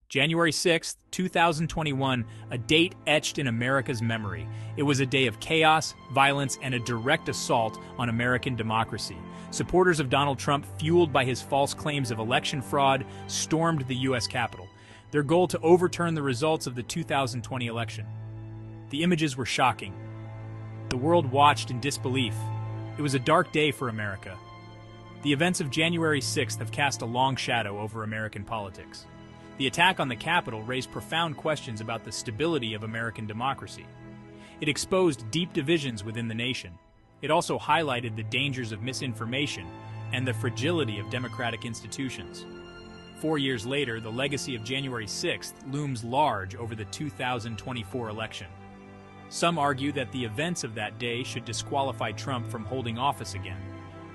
January 6, 2021, a date etched in America's memory. It was a day of chaos, violence, and a direct assault on American democracy. Supporters of Donald Trump, fueled by his false claims of election fraud, stormed the U.S. Capitol, their goal to overturn the results of the 2020 election. The images were shocking. The world watched in disbelief. It was a dark day for America. The events of January 6th have cast a long shadow over American politics. The attack on the Capitol raised profound questions about the stability of American democracy. It exposed deep divisions within the nation. It also highlighted the dangers of misinformation and the fragility of democratic institutions. 4 years later, the legacy of January 6th looms large over the 2024 election. Some argue that the events of that day should disqualify Trump from holding office again.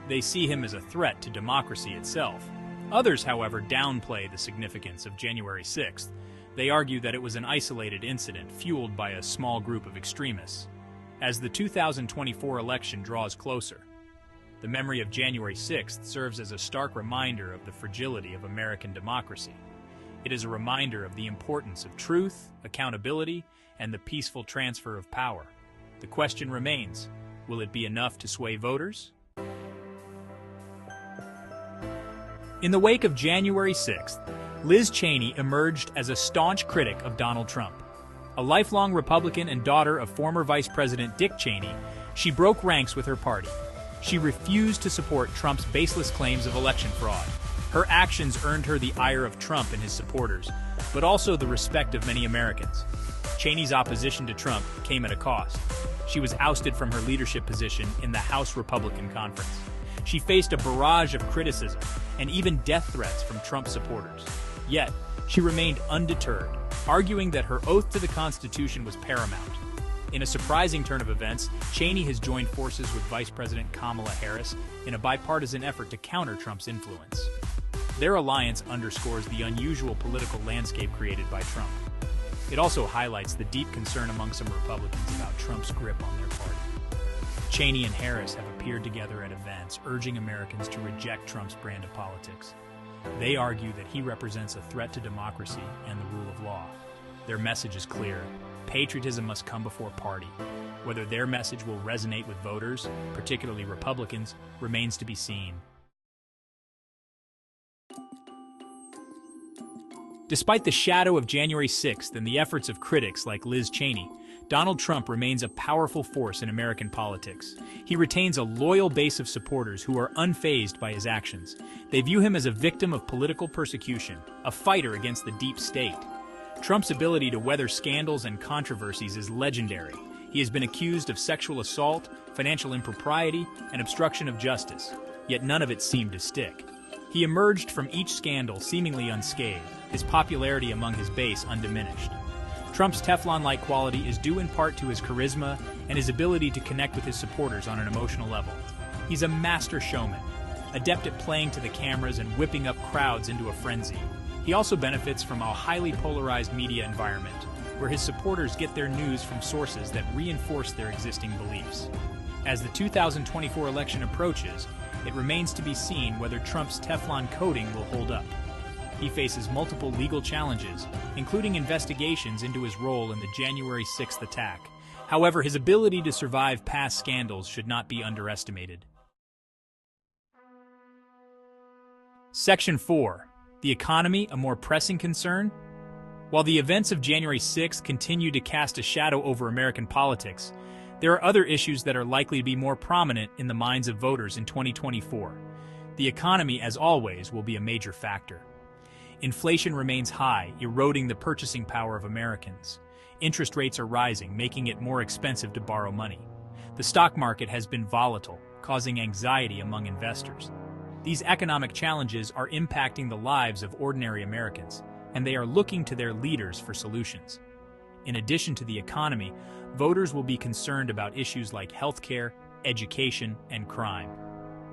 They see him as a threat to democracy itself. Others, however, downplay the significance of January 6th. They argue that it was an isolated incident fueled by a small group of extremists. As the 2024 election draws closer, the memory of January 6th serves as a stark reminder of the fragility of American democracy. It is a reminder of the importance of truth, accountability, and the peaceful transfer of power. The question remains, will it be enough to sway voters? In the wake of January 6th, Liz Cheney emerged as a staunch critic of Donald Trump. A lifelong Republican and daughter of former Vice President Dick Cheney, she broke ranks with her party. She refused to support Trump's baseless claims of election fraud. Her actions earned her the ire of Trump and his supporters, but also the respect of many Americans. Cheney's opposition to Trump came at a cost. She was ousted from her leadership position in the House Republican Conference. She faced a barrage of criticism and even death threats from Trump supporters. Yet, she remained undeterred, arguing that her oath to the Constitution was paramount. In a surprising turn of events, Cheney has joined forces with Vice President Kamala Harris in a bipartisan effort to counter Trump's influence. Their alliance underscores the unusual political landscape created by Trump. It also highlights the deep concern among some Republicans about Trump's grip on their party. Cheney and Harris have appeared together at events urging Americans to reject Trump's brand of politics. They argue that he represents a threat to democracy and the rule of law. Their message is clear. Patriotism must come before party. Whether their message will resonate with voters, particularly Republicans, remains to be seen. Despite the shadow of January 6th and the efforts of critics like Liz Cheney, Donald Trump remains a powerful force in American politics. He retains a loyal base of supporters who are unfazed by his actions. They view him as a victim of political persecution, a fighter against the deep state. Trump's ability to weather scandals and controversies is legendary. He has been accused of sexual assault, financial impropriety, and obstruction of justice, yet none of it seemed to stick. He emerged from each scandal seemingly unscathed, his popularity among his base undiminished. Trump's Teflon-like quality is due in part to his charisma and his ability to connect with his supporters on an emotional level. He's a master showman, adept at playing to the cameras and whipping up crowds into a frenzy. He also benefits from a highly polarized media environment, where his supporters get their news from sources that reinforce their existing beliefs. As the 2024 election approaches, it remains to be seen whether Trump's Teflon coating will hold up. He faces multiple legal challenges, including investigations into his role in the January 6th attack. However, his ability to survive past scandals should not be underestimated. Section 4. The economy, a more pressing concern? While the events of January 6th continue to cast a shadow over American politics, there are other issues that are likely to be more prominent in the minds of voters in 2024. The economy, as always, will be a major factor. Inflation remains high, eroding the purchasing power of Americans. Interest rates are rising, making it more expensive to borrow money. The stock market has been volatile, causing anxiety among investors. These economic challenges are impacting the lives of ordinary Americans, and they are looking to their leaders for solutions. In addition to the economy, voters will be concerned about issues like healthcare, education, and crime.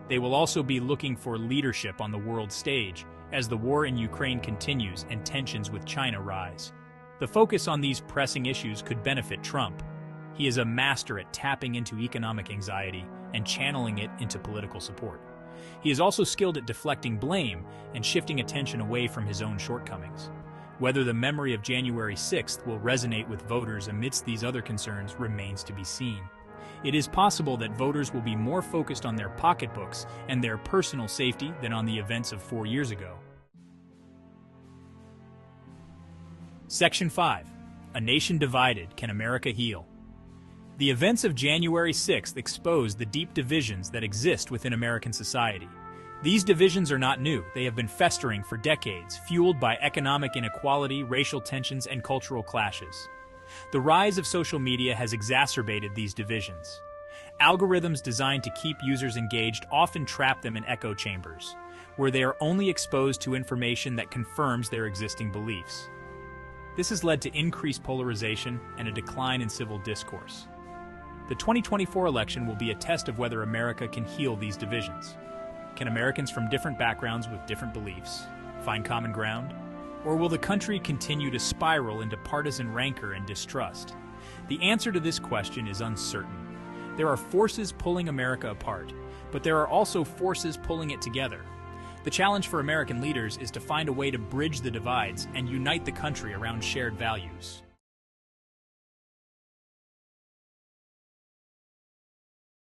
They will also be looking for leadership on the world stage as the war in Ukraine continues and tensions with China rise. The focus on these pressing issues could benefit Trump. He is a master at tapping into economic anxiety and channeling it into political support. He is also skilled at deflecting blame and shifting attention away from his own shortcomings. Whether the memory of January 6th will resonate with voters amidst these other concerns remains to be seen. It is possible that voters will be more focused on their pocketbooks and their personal safety than on the events of 4 years ago. Section 5. A Nation Divided, Can America Heal? The events of January 6th exposed the deep divisions that exist within American society. These divisions are not new. They have been festering for decades, fueled by economic inequality, racial tensions, and cultural clashes. The rise of social media has exacerbated these divisions. Algorithms designed to keep users engaged often trap them in echo chambers, where they are only exposed to information that confirms their existing beliefs. This has led to increased polarization and a decline in civil discourse. The 2024 election will be a test of whether America can heal these divisions. Can Americans from different backgrounds with different beliefs find common ground? Or will the country continue to spiral into partisan rancor and distrust? The answer to this question is uncertain. There are forces pulling America apart, but there are also forces pulling it together. The challenge for American leaders is to find a way to bridge the divides and unite the country around shared values.